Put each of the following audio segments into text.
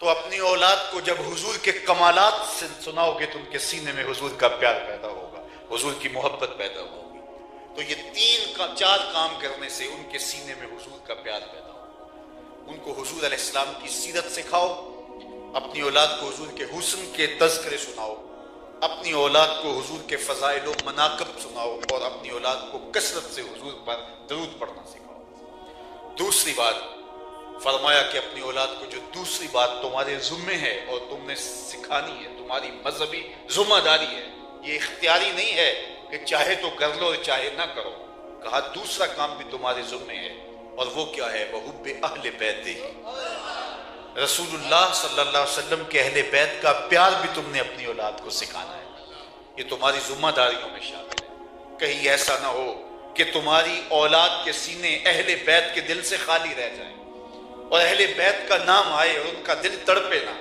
تو اپنی اولاد کو جب حضور کے کمالات سے سناؤ گے تو ان کے سینے میں حضور کا پیار پیدا ہوگا، حضور کی محبت پیدا ہوگی۔ تو یہ چار کام کرنے سے ان کے سینے میں حضور کا پیار پیدا ہوگا۔ ان کو حضور علیہ السلام کی سیرت سکھاؤ، اپنی اولاد کو حضور کے حسن کے تذکرے سناؤ، اپنی اولاد کو حضور کے فضائل و مناقب سناؤ، اور اپنی اولاد کو کثرت سے حضور پر درود پڑھنا سکھاؤ۔ دوسری بات فرمایا کہ اپنی اولاد کو جو دوسری بات تمہارے ذمے ہے اور تم نے سکھانی ہے، تمہاری مذہبی ذمہ داری ہے، یہ اختیاری نہیں ہے کہ چاہے تو کر لو اور چاہے نہ کرو، کہا دوسرا کام بھی تمہارے ذمے ہے، اور وہ کیا ہے؟ وحب اہل بیت ہی، رسول اللہ صلی اللہ علیہ وسلم کے اہل بیت کا پیار بھی تم نے اپنی اولاد کو سکھانا ہے، یہ تمہاری ذمہ داریوں میں شامل ہے۔ کہیں ایسا نہ ہو کہ تمہاری اولاد کے سینے اہل بیت کے دل سے خالی رہ جائیں، اور اہل بیت کا نام آئے اور ان کا دل تڑپے نہ،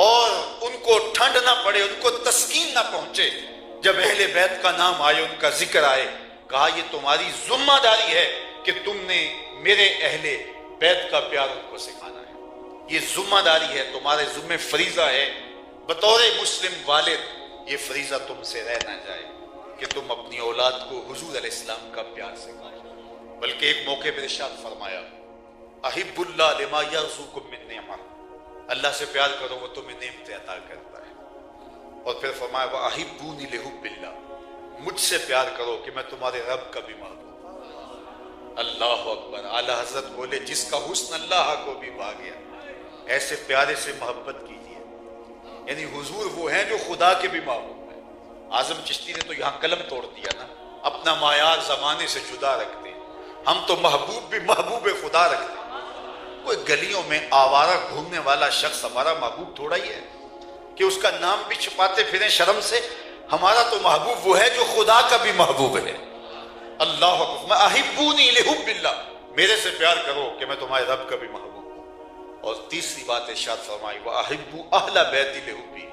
اور ان کو ٹھنڈ نہ پڑے، ان کو تسکین نہ پہنچے جب اہل بیت کا نام آئے، ان کا ذکر آئے۔ کہا یہ تمہاری ذمہ داری ہے کہ تم نے میرے اہل بیت کا پیار ان کو سکھانا ہے، یہ ذمہ داری ہے، تمہارے ذمہ فریضہ ہے بطور مسلم والد، یہ فریضہ تم سے رہ نہ جائے کہ تم اپنی اولاد کو حضور علیہ السلام کا پیار سکھاؤ۔ بلکہ ایک موقع پر ارشاد فرمایا احب اللہ لما یرزقکم من نعمہ، اللہ سے پیار کرو وہ تمہیں نعمتیں عطا کرتا ہے، اور پھر فرمایا وَأَحِبُّونِي لِحُبِّ اللَّهِ، مجھ سے پیار کرو کہ میں تمہارے رب کا بھی محبوب ہوں۔ اللہ اکبر، اعلیٰ حضرت بولے جس کا حسن اللہ کو بھی بھا گیا، ایسے پیارے سے محبت کیجیے۔ یعنی حضور وہ ہیں جو خدا کے بھی محبوب ہیں۔ اعظم چشتی نے تو یہاں قلم توڑ دیا نا، اپنا معیار زمانے سے جدا رکھتے ہیں، ہم تو محبوب بھی محبوب خدا رکھتے ہیں۔ کوئی گلیوں میں آوارہ گھومنے والا شخص ہمارا محبوب تھوڑا ہی ہے کہ اس کا نام بھی چھپاتے پھریں شرم سے؟ ہمارا تو محبوب وہ ہے جو خدا کا بھی محبوب ہے۔ اللہ اکبر، احبونی لحب اللہ، میرے سے پیار کرو کہ میں تمہارے رب کا بھی محبوب ہوں۔ اور تیسری بات ارشاد فرمائی واحبوا اہل بیتی لحبی،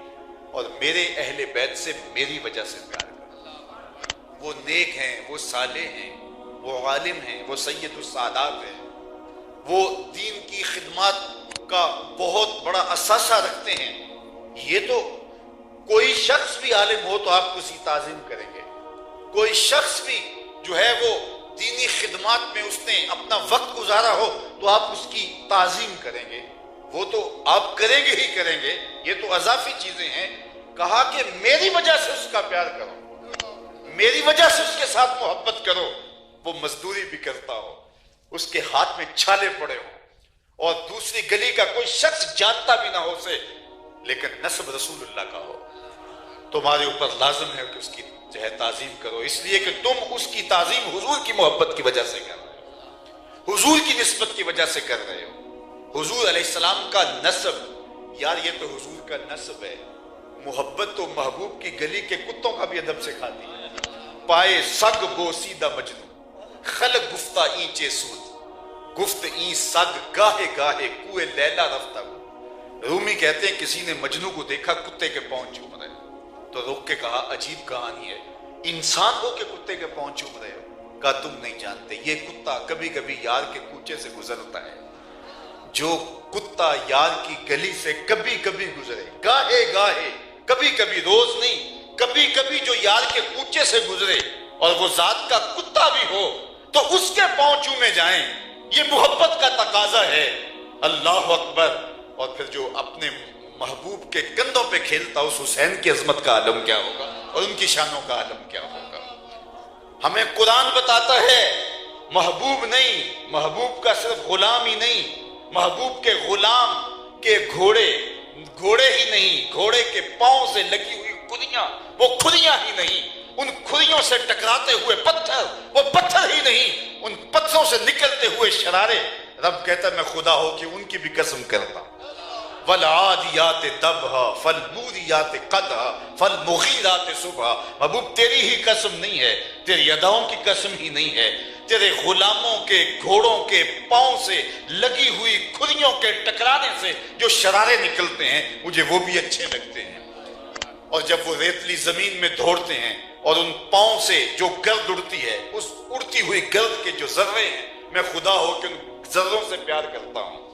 اور میرے اہل بیت سے میری وجہ سے پیار کرو، وہ نیک ہیں، وہ صالح ہیں، وہ عالم ہیں، وہ سید السادات ہیں، وہ دین کی خدمات کا بہت بڑا اثاثہ رکھتے ہیں۔ یہ تو کوئی شخص بھی عالم ہو تو آپ اس کی تعظیم کریں گے، کوئی شخص بھی جو ہے وہ دینی خدمات میں اس نے اپنا وقت گزارا ہو تو آپ اس کی تعظیم کریں گے، وہ تو آپ کریں گے ہی کریں گے، یہ تو اضافی چیزیں ہیں۔ کہا کہ میری وجہ سے اس کا پیار کرو، میری وجہ سے اس کے ساتھ محبت کرو، وہ مزدوری بھی کرتا ہو، اس کے ہاتھ میں چھالے پڑے ہوں، اور دوسری گلی کا کوئی شخص جانتا بھی نہ ہو اسے، لیکن نسب رسول اللہ کا ہو، تمہارے اوپر لازم ہے کہ اس کی جو ہے تعظیم کرو، اس لیے کہ تم اس کی تعظیم حضور کی محبت کی وجہ سے کر رہے ہو، حضور کی نسبت کی وجہ سے کر رہے ہو۔ حضور علیہ السلام کا نسب، یار یہ تو حضور کا نسب ہے، محبت تو محبوب کی گلی کے کتوں کا بھی ادب سکھاتی ہے۔ پائے سگ بوسیدہ مجنوں، خلق گفتہ اینچے سود، گفت این سگ گاہے گاہے کوئے لیلا رفتہ ہو۔ رومی کہتے ہیں کسی نے مجنوں کو دیکھا کتے کے پاؤں چوم رہے، تو روک کے کہا عجیب کہانی ہے، انسان ہو کے کتے کے پاؤں چوم رہے ہو؟ کہا تم نہیں جانتے، یہ کتا کبھی کبھی یار کے کوچے سے گزرتا ہے، جو کتا یار کی گلی سے کبھی کبھی گزرے، گاہے گاہے، کبھی کبھی، روز نہیں، کبھی کبھی جو یار کے کوچے سے گزرے اور وہ ذات کا کتا بھی ہو تو اس کے پاؤں چومے جائیں، یہ محبت کا تقاضا ہے۔ اللہ اکبر۔ اور پھر جو اپنے محبوب کے کندھوں پہ کھیلتا اس حسین کی عظمت کا عالم کیا ہوگا اور ان کی شانوں کا عالم کیا ہوگا۔ ہمیں قرآن بتاتا ہے محبوب نہیں، محبوب کا صرف غلام ہی نہیں، محبوب کے غلام کے گھوڑے ہی نہیں، گھوڑے کے پاؤں سے لگی ہوئی کھریاں، وہ کھریاں ہی نہیں، ان کھریوں سے ٹکراتے ہوئے پتھر، وہ پتھر ہی نہیں، ان پتھروں سے نکلتے ہوئے شرارے۔ رب کہتا ہے میں خدا ہو کہ ان کی بھی قسم کرتا ہوں۔ وَالْعَادِيَاتِ ضَبْحًا فَالْمُورِيَاتِ قَدْحًا فَالْمُغِيرَاتِ صُبْحًا۔ محبوب تیری ہی قسم نہیں ہے، تیری اداؤں کی قسم ہی نہیں ہے، تیرے غلاموں کے گھوڑوں کے پاؤں سے لگی ہوئی کھریوں کے ٹکرانے سے جو شرارے نکلتے ہیں مجھے وہ بھی اچھے لگتے ہیں۔ اور جب وہ ریتلی زمین میں دوڑتے ہیں اور ان پاؤں سے جو گرد اڑتی ہے، اس اڑتی ہوئی گرد کے جو ذرے ہیں، میں خدا ہو کہ ان ذروں سے پیار کرتا ہوں۔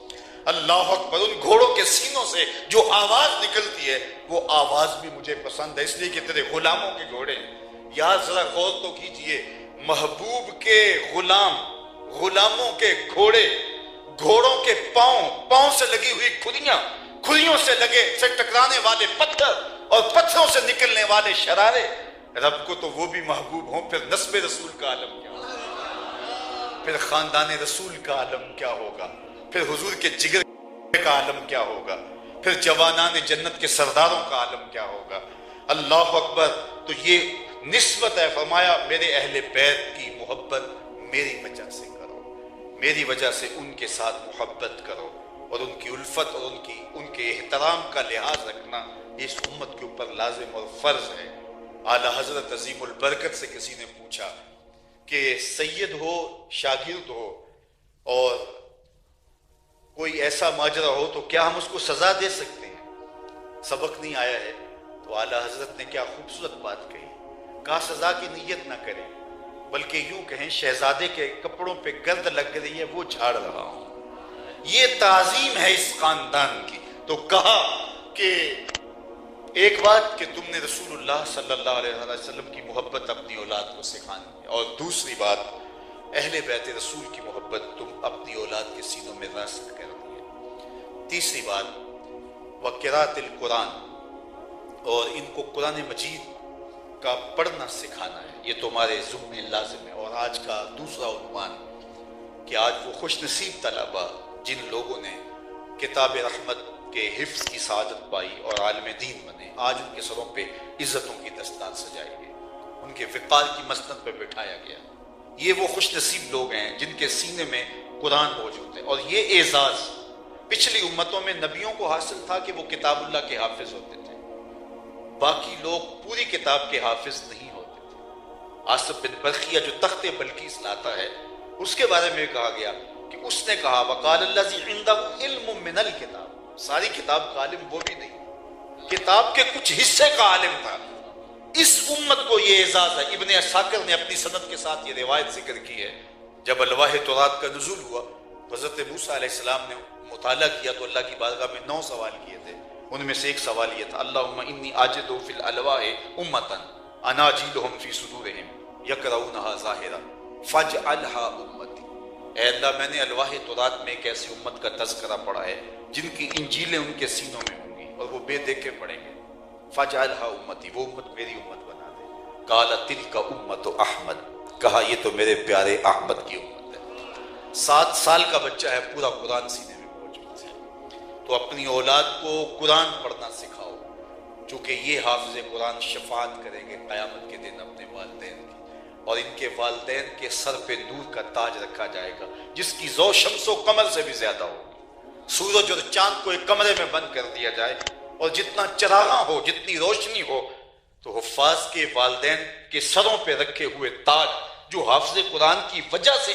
اللہ اکبر، ان گھوڑوں کے سینوں سے جو آواز نکلتی ہے وہ آواز بھی مجھے پسند ہے، اس لیے کہ تیرے غلاموں کے گھوڑے ہیں۔ یار ذرا غور تو کیجئے، محبوب کے غلام، غلاموں کے گھوڑے، گھوڑوں کے پاؤں سے لگی ہوئی کھلیوں سے ٹکرانے والے پتھر اور پتھروں سے نکلنے والے شرارے، رب کو تو وہ بھی محبوب ہوں، پھر نسب رسول کا عالم کیا ہوگا، پھر خاندان رسول کا عالم کیا ہوگا، پھر حضور کے جگر کا عالم کیا ہوگا، پھر جوانان جنت کے سرداروں کا عالم کیا ہوگا۔ اللہ اکبر۔ تو یہ نسبت ہے، فرمایا میرے اہل بیت کی محبت میری وجہ سے کرو، میری وجہ سے ان کے ساتھ محبت کرو، اور ان کی الفت اور ان کے احترام کا لحاظ رکھنا اس امت کے اوپر لازم اور فرض ہے۔ اعلیٰ حضرت عظیم البرکت سے کسی نے پوچھا کہ سید ہو، شاگرد ہو، اور کوئی ایسا ماجرا ہو تو کیا ہم اس کو سزا دے سکتے ہیں؟ سبق نہیں آیا ہے؟ تو اعلیٰ حضرت نے کیا خوبصورت بات کہی، کہا سزا کی نیت نہ کریں، بلکہ یوں کہیں شہزادے کے کپڑوں پہ گرد لگ رہی ہے وہ جھاڑ رہا ہوں، یہ تعظیم ہے اس خاندان کی۔ تو کہا کہ ایک بات کہ تم نے رسول اللہ صلی اللہ علیہ وسلم کی محبت اپنی اولاد کو سکھانی ہے، اور دوسری بات اہل بیت رسول کی محبت تم اپنی اولاد کے سینوں میں راسخ کرنی ہے۔ تیسری بات وقراءۃ القرآن، اور ان کو قرآن مجید کا پڑھنا سکھانا ہے، یہ تمہارے ذمہ لازم ہے۔ اور آج کا دوسرا عنوان کہ آج وہ خوش نصیب طلبہ جن لوگوں نے کتاب رحمت کے حفظ کی سعادت پائی اور عالم دین بنے، آج ان کے سروں پہ عزتوں کی دستار سجائی گئی، ان کے وقار کی مسند پہ بٹھایا گیا۔ یہ وہ خوش نصیب لوگ ہیں جن کے سینے میں قرآن موجود ہے، اور یہ اعزاز پچھلی امتوں میں نبیوں کو حاصل تھا کہ وہ کتاب اللہ کے حافظ ہوتے تھے، باقی لوگ پوری کتاب کے حافظ نہیں ہوتے تھے۔ آصف بن برخیہ جو تخت بلقیس لاتا ہے، اس کے بارے میں کہا گیا کہ اس نے کہا وقال الذی عنده علم من الکتاب، ساری کتاب کا عالم وہ بھی نہیں، کتاب کے کچھ حصے کا عالم تھا۔ اس امت کو یہ اعزاز ہے۔ ابن عساکر نے اپنی سند کے ساتھ یہ روایت ذکر کی ہے، جب الواح تورات کا نزول ہوا تو حضرت موسیٰ علیہ السلام نے مطالعہ کیا تو اللہ کی بارگاہ میں 9 سوال کیے تھے، ان میں سے ایک سوال یہ تھا اللہم انی آجد فی الالواح امتا اناجیلہم فی صدورہم یقرؤونہا ظاہرا فاجعلہا امتی، اے اللہ میں نے الواح تورات میں ایک ایسی امت کا تذکرہ پڑھا ہے جن کی انجیلیں ان کے سینوں میں ہوں گی اور وہ بے دیکھے پڑھیں گے، فاجعلہا امتی، وہ امت میری امت بنا دے۔ قال تلک امت احمد، کہا یہ تو میرے پیارے احمد کی امت ہے۔ 7 سال کا بچہ ہے، پورا قرآن سینے میں موجود ہے۔ تو اپنی اولاد کو قرآن پڑھنا سکھاؤ، چونکہ یہ حافظ قرآن شفاعت کریں گے قیامت کے دن اپنے والدین کی، اور ان کے والدین کے سر پہ نور کا تاج رکھا جائے گا جس کی ضوء شمس و قمر سے بھی زیادہ ہوگی۔ سورج اور چاند کو ایک کمرے میں بند کر دیا جائے، اور جتنا چراغاں ہو، جتنی روشنی ہو، تو حفاظ کے والدین کے سروں پہ رکھے ہوئے تاج جو حافظ قرآن کی وجہ سے